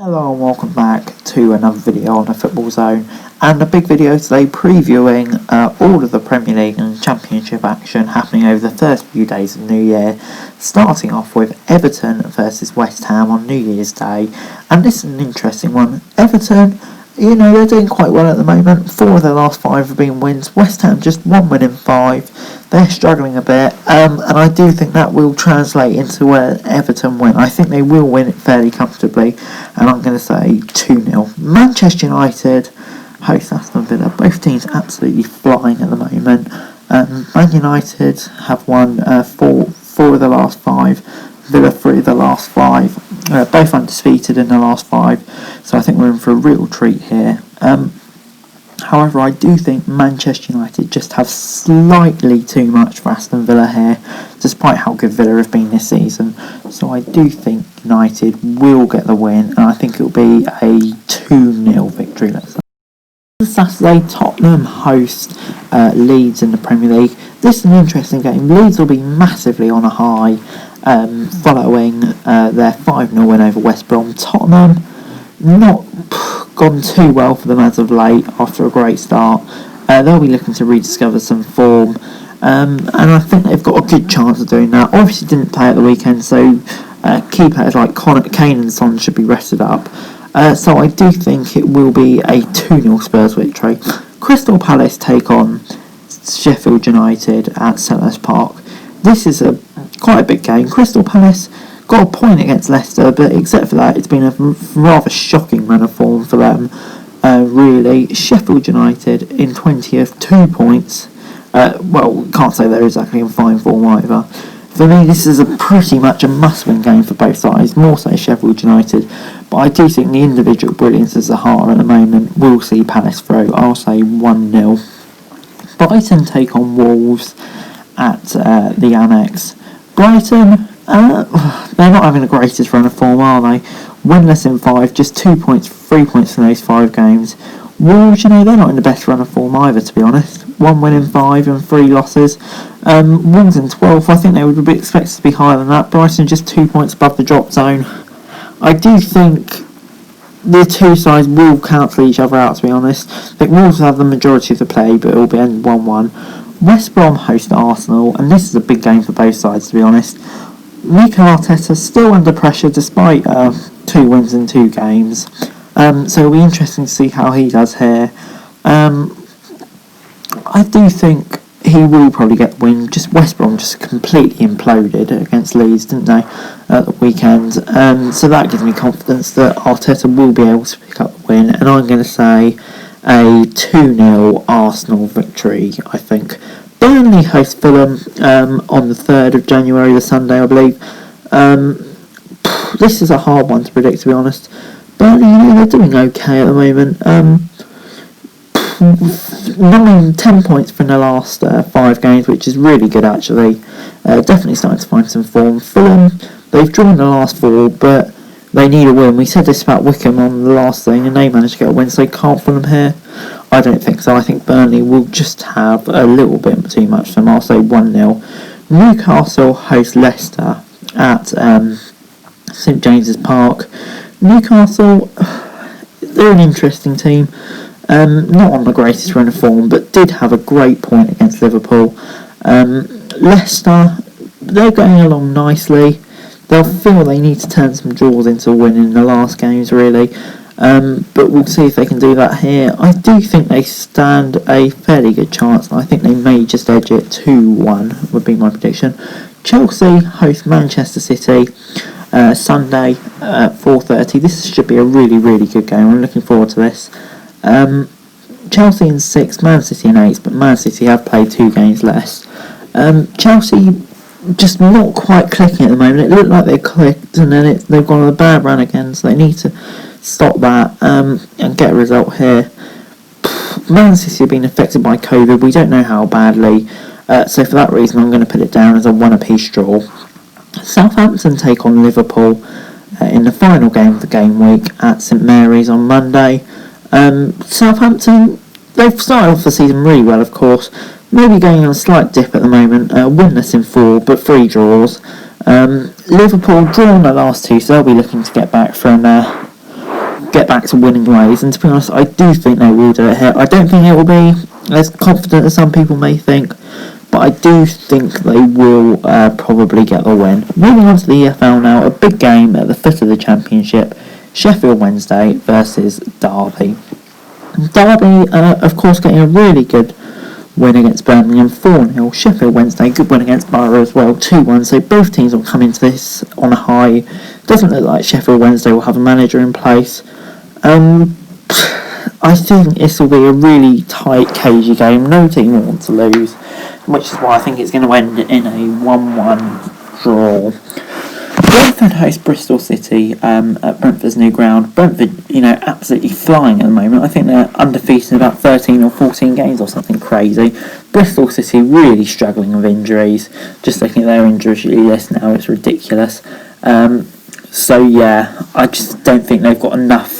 Hello and welcome back to another video on the Football Zone, and a big video today previewing all of the Premier League and Championship action happening over the first few days of New Year, starting off with Everton versus West Ham on New Year's Day. And this is an interesting one. Everton, they're doing quite well at the moment. 4 of their last 5 have been wins. West Ham just 1 win in 5. They're struggling a bit, and I do think that will translate into Everton win. I think they will win it fairly comfortably, and I'm going to say 2-0. Manchester United host Aston Villa. Both teams absolutely flying at the moment. Man United have won 4 of the last 5. Villa 3 of the last 5. Both undefeated in the last 5. So I think we're in for a real treat here. However, I do think Manchester United just have slightly too much for Aston Villa here, despite how good Villa have been this season. So I do think United will get the win, and I think it will be a 2-0 victory. Saturday, Tottenham host Leeds in the Premier League. This is an interesting game. Leeds will be massively on a high following their 5-0 win over West Brom. Tottenham not gone too well for them as of late after a great start. They'll be looking to rediscover some form, and I think they've got a good chance of doing that. Obviously didn't play at the weekend, so key players like Kane and Son should be rested up. So I do think it will be a 2-0 Spurs victory. Crystal Palace take on Sheffield United at Selhurst Park. This is quite a big game. Crystal Palace got a point against Leicester, but except for that, it's been a rather shocking run of form for them, really. Sheffield United in 20th, 2 points. Can't say they're exactly in fine form either. For me, this is pretty much a must-win game for both sides, more so Sheffield United. But I do think the individual brilliance of Zaha at the moment will see Palace through. I'll say 1-0. Brighton take on Wolves at the Annex. Brighton, they're not having the greatest run of form, are they? Winless in 5, just 2 points, 3 points from those 5 games. Wolves, they're not in the best run of form either, to be honest. 1 win in 5 and 3 losses. Wolves in 12th, I think they would be expected to be higher than that. Brighton just 2 points above the drop zone. I do think the two sides will cancel each other out, to be honest. I think Wolves will have the majority of the play, but it will be end 1-1. West Brom host Arsenal, and this is a big game for both sides, to be honest. Mikel Arteta still under pressure despite 2 wins in 2 games. So it'll be interesting to see how he does here. I do think he will probably get the win. Just West Brom just completely imploded against Leeds, didn't they, at the weekend? So that gives me confidence that Arteta will be able to pick up the win, and I'm going to say a 2-0 Arsenal victory, I think. Burnley host Fulham on the 3rd of January, the Sunday, I believe. This is a hard one to predict, to be honest. Burnley, they're doing okay at the moment. 10 points from the last 5 games, which is really good, actually. Definitely starting to find some form. Fulham, they've drawn the last 4, but they need a win. We said this about Wickham on the last thing, and they managed to get a win, so they can't Fulham here. I don't think so. I think Burnley will just have a little bit too much for them. I'll say 1-0. Newcastle host Leicester at St James's Park. Newcastle, they're an interesting team. Not on the greatest run of form, but did have a great point against Liverpool. Leicester, they're going along nicely. They'll feel they need to turn some draws into a win in the last games, really. But we'll see if they can do that here. I do think they stand a fairly good chance, and I think they may just edge it 2-1, would be my prediction. Chelsea host Manchester City Sunday at 4:30. This should be a really, really good game. I'm looking forward to this. Chelsea in 6, Man City in 8, but Man City have played 2 games less. Chelsea just not quite clicking at the moment. It looked like they clicked, and then they've gone on a bad run again, so they need to stop that and get a result here. Man City have been affected by COVID. We don't know how badly, so for that reason I'm going to put it down as a 1-apiece draw. Southampton take on Liverpool in the final game of the game week at St Mary's on Monday. Southampton, they've started off the season really well, of course. Maybe going on a slight dip at the moment. Winless in 4, but 3 draws. Liverpool drawn the last 2, so they'll be looking to get back from back to winning ways, and to be honest, I do think they will do it here. I don't think it will be as confident as some people may think, but I do think they will probably get the win. Moving on to the EFL now, a big game at the foot of the Championship, Sheffield Wednesday versus Darby. Darby, of course, getting a really good win against Birmingham, 4-0. Sheffield Wednesday, good win against Borough as well, 2-1. So both teams will come into this on a high. Doesn't look like Sheffield Wednesday will have a manager in place. I think this will be a really tight, cagey game. No team will want to lose, which is why I think it's going to end in a 1-1 draw. Brentford host Bristol City at Brentford's new ground. Brentford, absolutely flying at the moment. I think they're undefeated in about 13 or 14 games or something crazy. Bristol City really struggling with injuries. Just looking at their injury list now, it's ridiculous. So yeah, I just don't think they've got enough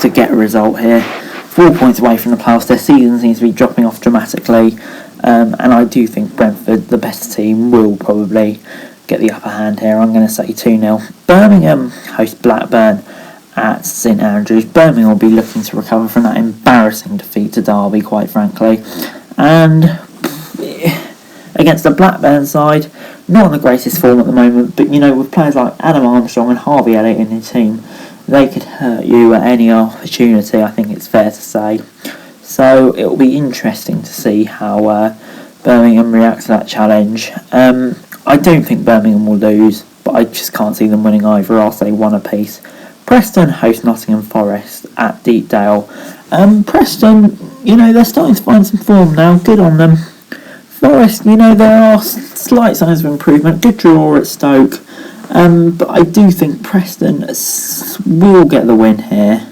to get a result here. 4 points away from the playoffs. Their season seems to be dropping off dramatically. And I do think Brentford, the best team, will probably get the upper hand here. I'm going to say 2-0. Birmingham host Blackburn at St Andrews. Birmingham will be looking to recover from that embarrassing defeat to Derby, quite frankly. And against the Blackburn side, not on the greatest form at the moment, but with players like Adam Armstrong and Harvey Elliott in the team, they could hurt you at any opportunity, I think it's fair to say. So it will be interesting to see how Birmingham react to that challenge. I don't think Birmingham will lose, but I just can't see them winning either. I'll say 1 apiece. Preston host Nottingham Forest at Deepdale. Preston, they're starting to find some form now. Good on them. Forest, there are slight signs of improvement. Good draw at Stoke. But I do think Preston will get the win here.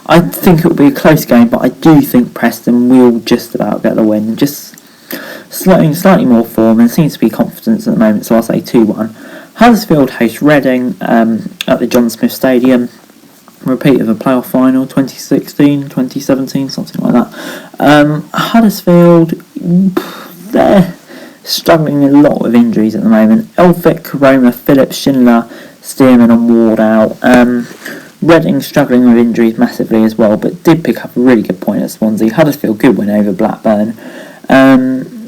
I think it will be a close game, but I do think Preston will just about get the win. Just slightly more form and seems to be confidence at the moment, so I'll say 2-1. Huddersfield host Reading at the John Smith Stadium. Repeat of a playoff final, 2016, 2017, something like that. Huddersfield, they're struggling a lot with injuries at the moment. Elphick, Koroma, Phillips, Schindler, Stearman and Ward out. Reading struggling with injuries massively as well, but did pick up a really good point at Swansea. Huddersfield, good win over Blackburn.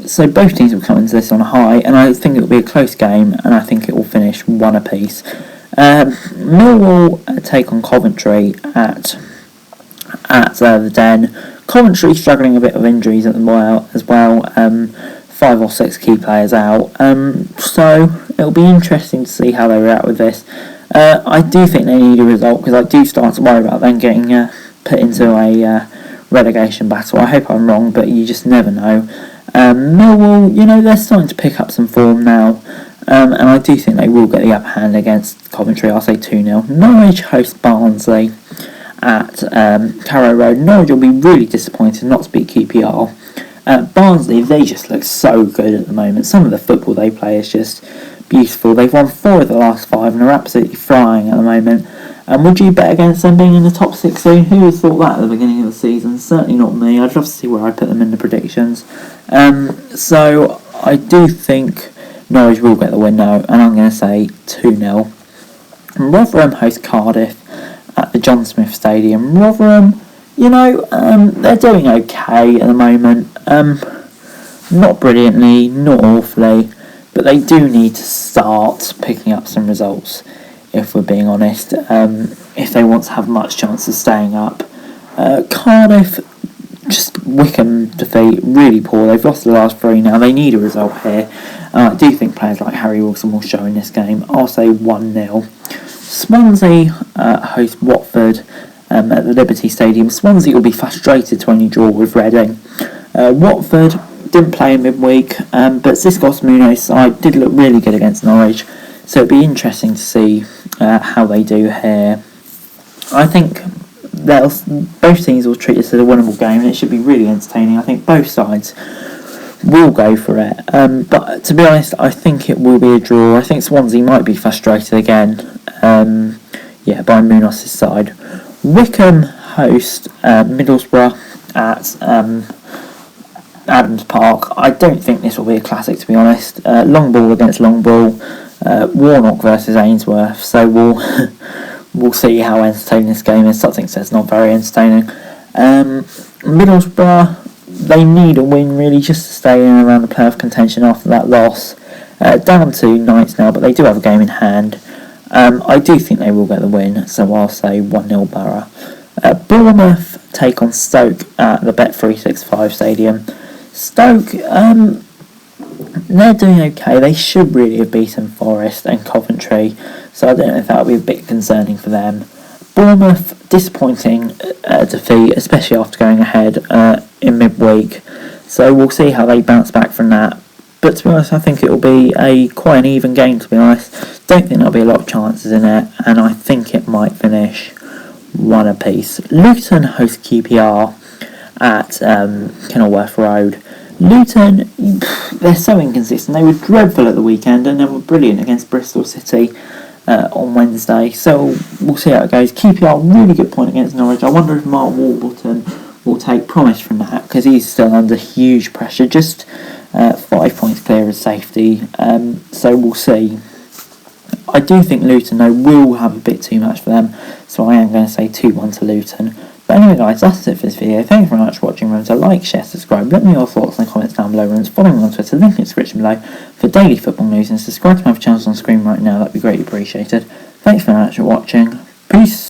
So both teams will come into this on a high, and I think it will be a close game, and I think it will finish 1 apiece. Millwall take on Coventry at the Den. Coventry struggling a bit with injuries as well. 5 or 6 key players out. So it'll be interesting to see how they react with this. I do think they need a result, because I do start to worry about them getting put into a relegation battle. I hope I'm wrong, but you just never know. Millwall, they're starting to pick up some form now, and I do think they will get the upper hand against Coventry. I'll say 2-0. Norwich host Barnsley at Carrow Road. Norwich will be really disappointed not to beat QPR. Barnsley, they just look so good at the moment. Some of the football they play is just beautiful. They've won 4 of the last 5 and are absolutely flying at the moment. Would you bet against them being in the top 16? Who would have thought that at the beginning of the season? Certainly not me. I'd love to see where I put them in the predictions. So I do think Norwich will get the win now, and I'm going to say 2-0. Rotherham host Cardiff at the John Smith Stadium. Rotherham, they're doing okay at the moment. Not brilliantly, not awfully, but they do need to start picking up some results, if we're being honest, if they want to have much chance of staying up. Cardiff, just Wickham defeat, really poor. They've lost the last 3 now. They need a result here. I do think players like Harry Wilson will show in this game. I'll say 1-0. Swansea host Watford at the Liberty Stadium. Swansea will be frustrated to only draw with Reading. Watford didn't play in midweek, but Xiscos Munoz side did look really good against Norwich, so it'll be interesting to see how they do here. I think both teams will treat this as a winnable game, and it should be really entertaining. I think both sides will go for it, but to be honest, I think it will be a draw. I think Swansea might be frustrated again, by Munoz's side. Wickham host Middlesbrough at Adams Park. I don't think this will be a classic, to be honest. Long ball against long ball. Warnock versus Ainsworth, so we'll see how entertaining this game is. Something says not very entertaining. Middlesbrough, they need a win really just to stay in and around the playoff contention after that loss. Down to Knights now, but they do have a game in hand. I do think they will get the win, so I'll say 1-0 Borough. Bournemouth take on Stoke at the Bet365 Stadium. Stoke, they're doing okay. They should really have beaten Forest and Coventry, so I don't know if that would be a bit concerning for them. Bournemouth, disappointing defeat, especially after going ahead in midweek, so we'll see how they bounce back from that. But to be honest, I think it will be quite an even game, to be honest. Don't think there'll be a lot of chances in it, and I think it might finish 1 apiece. Luton host QPR at Kenilworth Road. Luton, they're so inconsistent. They were dreadful at the weekend and they were brilliant against Bristol City on Wednesday. So we'll see how it goes. QPR, really good point against Norwich. I wonder if Mark Warburton will take promise from that, because he's still under huge pressure. Just 5 points clear of safety. So we'll see. I do think Luton, though, will have a bit too much for them. So I am going to say 2-1 to Luton. But anyway guys, that's it for this video. Thank you very much for watching. Remember to like, share, subscribe. Let me know your thoughts in the comments down below. Remember to follow me on Twitter, link in the description below for daily football news, and subscribe to my channels on screen right now. That'd be greatly appreciated. Thanks very much for watching. Peace.